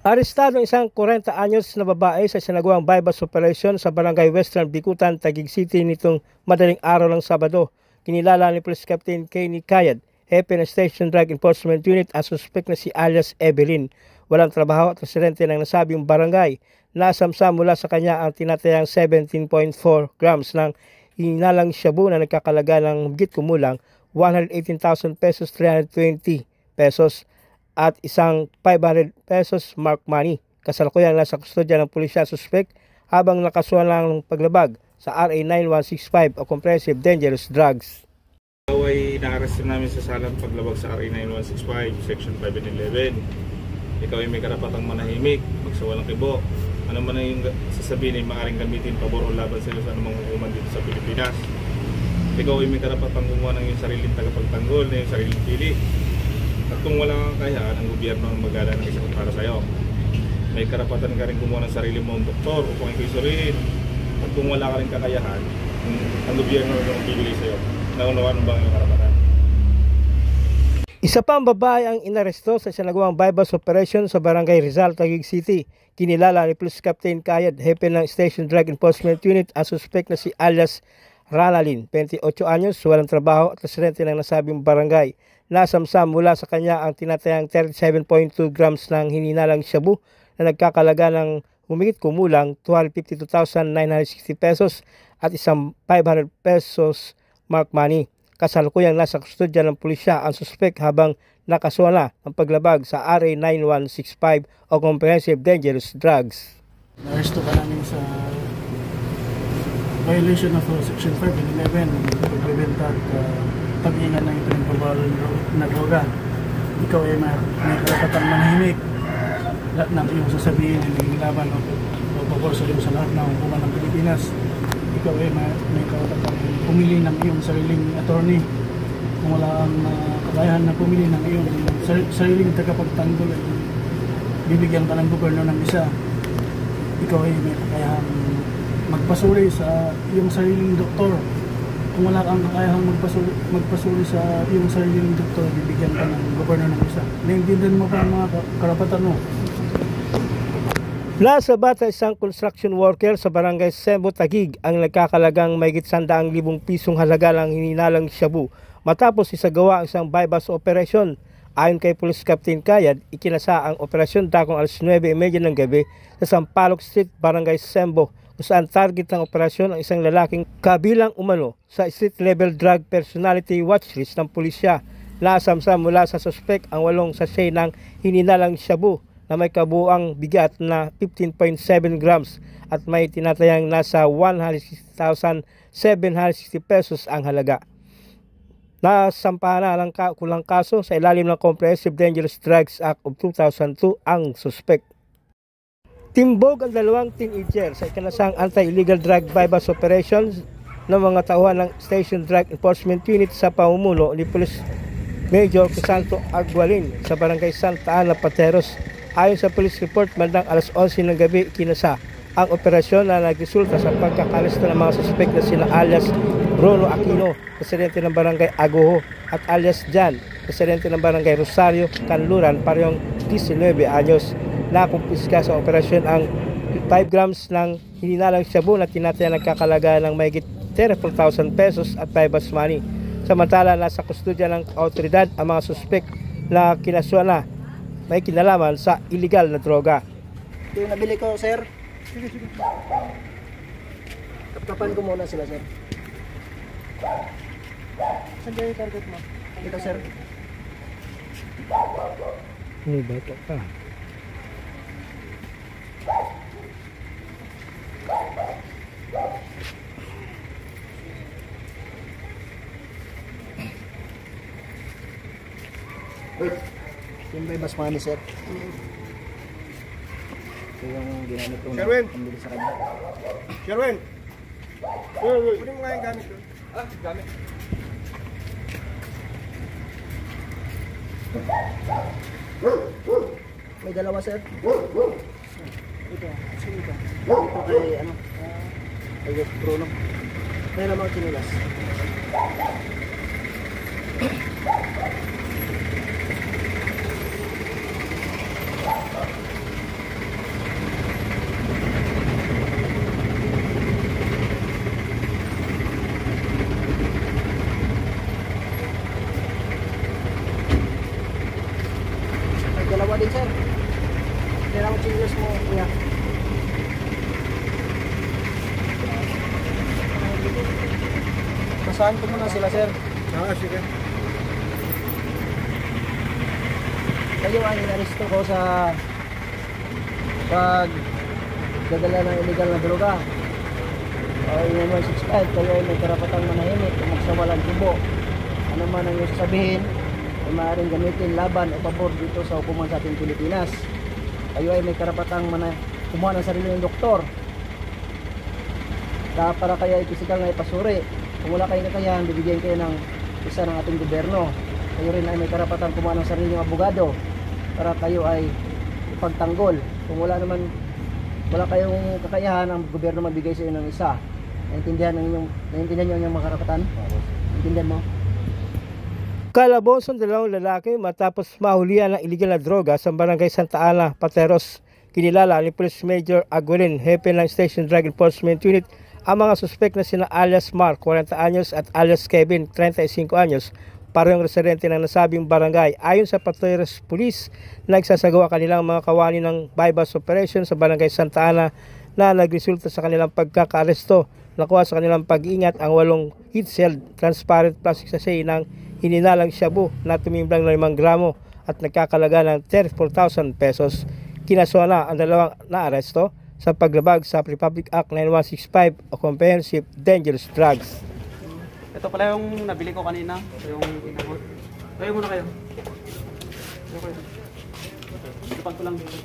Arestado isang 40 anyos na babae sa sinagawang bypass operation sa Barangay Western Bicutan, Taguig City nitong madaling araw ng Sabado. Kinilala ni Police Captain Kenny Kayad, Hepe ng Station Drug Enforcement Unit, ang suspect na si alias Evelyn. Walang trabaho at residente ng nasabing barangay. Nasamsam mula sa kanya ang tinatayang 17.4 grams ng hinalang shabu na nagkakalaga ng higit kumulang 118,000 pesos, 320 pesos at isang 500 pesos mark money. Kasalukuyang nasa kustodya ng pulisya suspect habang nakasuhan ng paglabag sa RA 9165 o Comprehensive Dangerous Drugs. Ikaw ay na-arrest namin sa salang paglabag sa RA 9165, Section 5 and 11. Ikaw ay may karapatang manahimik, magsawalang kibo. Ano man yung sasabihin ay maaaring gamitin pabor o laban sa iyo sa anumang hukuman dito sa Pilipinas. Ikaw ay may karapatang gumawa ng iyong sariling tagapagtanggol na iyong sariling pili. At kung wala kang kakayahan, ang gobyerno ang magala ng isa para sa iyo. May karapatan ka rin gumawa ng sarili mong doktor upang ikaw isuriin. At kung wala ka rin kakayahan, ang gobyerno ang bibili sa iyo. Naunawaan mo ba ang iyong karapatan? Isa pa ang babae ang inaresto sa sinagawang bypass operation sa Barangay Rizal, Taguig City. Kinilala ni Police Captain Kayad, Hepe ng Station Drug Enforcement Unit, ang suspect na si alias Ranalyn, 28 anyos, walang trabaho at residente ng nasabing barangay. Nasamsam mula sa kanya ang tinatayang 37.2 grams ng hininalang shabu na nagkakalaga ng humigit kumulang 252,960 pesos at isang 500 pesos mark money. Kasalukuyang nasa kustodya ng pulisya ang suspect habang nakasuhan na ng paglabag sa RA 9165 o Comprehensive Dangerous Drugs. Naresto ka namin sa violation of Section 5 and 11, pagbibenta at pag-iingat ng ipinagbabawal na droga. Ikaw ay may karapatang manahimik. Lahat ng iyong sasabihin ay naglaban o pabor sa iyo sa lahat ng hukuman ng Pilipinas. Ikaw ay may karapatang pumili ng iyong sariling attorney. Kung wala ang kakayahan na pumili ng iyong sariling tagapagtanggol, ay bibigyan ka ng gobyerno ng isa. Ikaw ay may kakayahan magpasuri sa iyong sariling doktor. Kung wala kang kakayahang magpasuri sa iyong sariling doktor, bibigyan ka ng gobyerno ng isa. Naintindihan mo pa ang mga karapatan mo. Nasa bata isang construction worker sa Barangay Sembo, Taguig ang nagkakalagang mahigit 100,000 pisong halaga ng hininalang shabu matapos isagawa ang isang bypass operation. Ayon kay Police Captain Kayad, ikinasa ang operasyon dakong alas 9:30 ng gabi sa Sampaloc Street, Barangay Sembo, kung saan target ng operasyon ang isang lalaking kabilang umano sa street level drug personality watchlist ng pulisya. Nasamsam mula sa suspect ang 8 sachet ng hininalang shabu na may kabuang bigat na 15.7 grams at may tinatayang nasa 160,760 pesos ang halaga. Nasampahan na ng kulang kaso sa ilalim ng Comprehensive Dangerous Drugs Act of 2002 ang suspect. Timbog ang 2 teenager sa ikinasang anti-illegal drug bypass operations ng mga tauhan ng Station Drug Enforcement Unit sa pamumuno ni Police Major Crisanto Agualin sa Barangay Santa Ana, Pateros. Ayon sa police report, bandang alas 11 ng gabi ikinasa ang operasyon na nagresulta sa pagkakalista ng mga suspect na sina alias Bruno Aquino, residente ng Barangay Agoho, at alias Jan, residente ng Barangay Rosario, Canluran, parehong 19 anyos. Nakumpiska sa operasyon ang 5 grams ng hininalang shabu na tinatayang nagkakalaga ng mahigit 34,000 pesos at 5 money. Samantala, nasa kustodya ng autoridad ang mga suspect na kinasuhan na may kinalaman sa illegal na droga. Ito yung nabili ko, sir. Kapkapan ko muna sila, sir. Saan ba yung target mo? Ito, sir. Bata ka. Yung may bas money, sir. Ito yung ginamit ko na pambili sa kanya. Sherwin! Pwede mo nga yung gamit doon. Gamit. May dalawa, sir. Ito. Sino ito? Ito kay, kay Bruno. May namang kinilas. Kailangan mo chinos mo, kuya. Saan ko muna sila, sir? Sige. Kayo ay inaresto ko sa pag dadala ng illegal na droga. O yung 165, kayo ay may karapatang manahimik kung magsawalang tubo. Ano man ang iyong sasabihin, ay maaaring gamitin laban o pabor dito sa hukuman sa ating Pilipinas. Kayo ay may karapatang kumuha ng sarili ng doktor. Para kayo ay pisikal na ipasuri. Kung wala kayong kakayahan, bibigyan kayo ng isa ng ating gobyerno. Kayo rin ay may karapatang kumuha ng sarili ng abogado para kayo ay ipagtanggol. Kung wala kayong kakayahan, ang gobyerno magbigay sa inyo ng isa. Naintindihan niyo ang inyong mga karapatan? Naintindihan mo? Kalabaw ang dalawang lalaki matapos mahulihan ng illegal na droga sa barangay Santa Ana, Pateros. Kinilala ni Police Major Aguilin, hepe ng Station Drug Enforcement Unit, ang mga suspek na sina alias Mark, 40 anyos at alias Kevin, 35 anyos, parehong residente ng nasabing barangay. Ayon sa Pateros Police, nagsasagawa kanilang mga kawani ng bypass operation sa barangay Santa Ana na nagresulta sa kanilang pagkakaaresto. Nakuha sa kanilang pag-iingat ang 8 heat-sealed transparent plastic sachet ng hininalang shabu na tumimblang ng 5 gramo at nagkakalaga ng 34,000 pesos. Kinasuhan na ang dalawang naaresto sa paglabag sa Republic Act 9165 o Comprehensive Dangerous Drugs. Ito pala yung nabili ko kanina. Ito yung inabot. Tayo muna kayo. Tayo kayo. Kapan ko lang dito.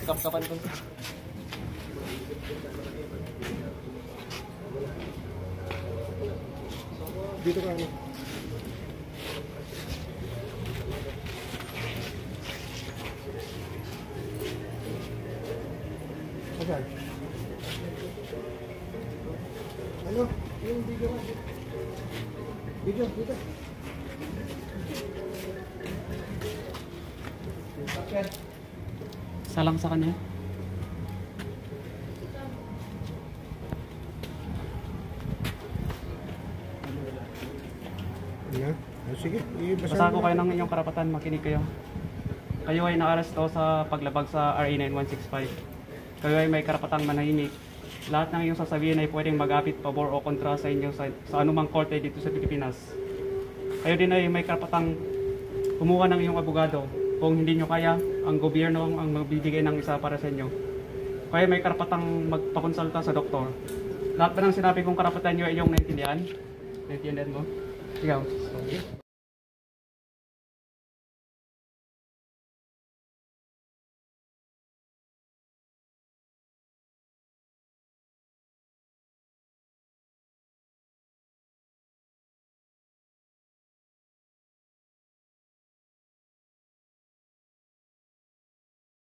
Kap-kapan ko. Dito ka. Okay. Ano? Yung video mo. Video, dito. Salang sa kanya. Sige, Basta ko kayo ng inyong karapatan, makinig kayo. Kayo ay naaresto sa paglabag sa RA 9165. Kayo ay may karapatang manahimik. Lahat ng iyong sasabihin ay pwedeng mag-apit, pabor o kontra sa inyo sa anumang korte dito sa Pilipinas. Kayo din ay may karapatang kumuha ng iyong abogado. Kung hindi nyo kaya, ang gobyerno ang magbibigay ng isa para sa inyo. Kayo may karapatang magpakonsulta sa doktor. Lahat ba ng sinabi kong karapatan nyo ay iyong naintindihan? Naintindihan mo? Ikaw.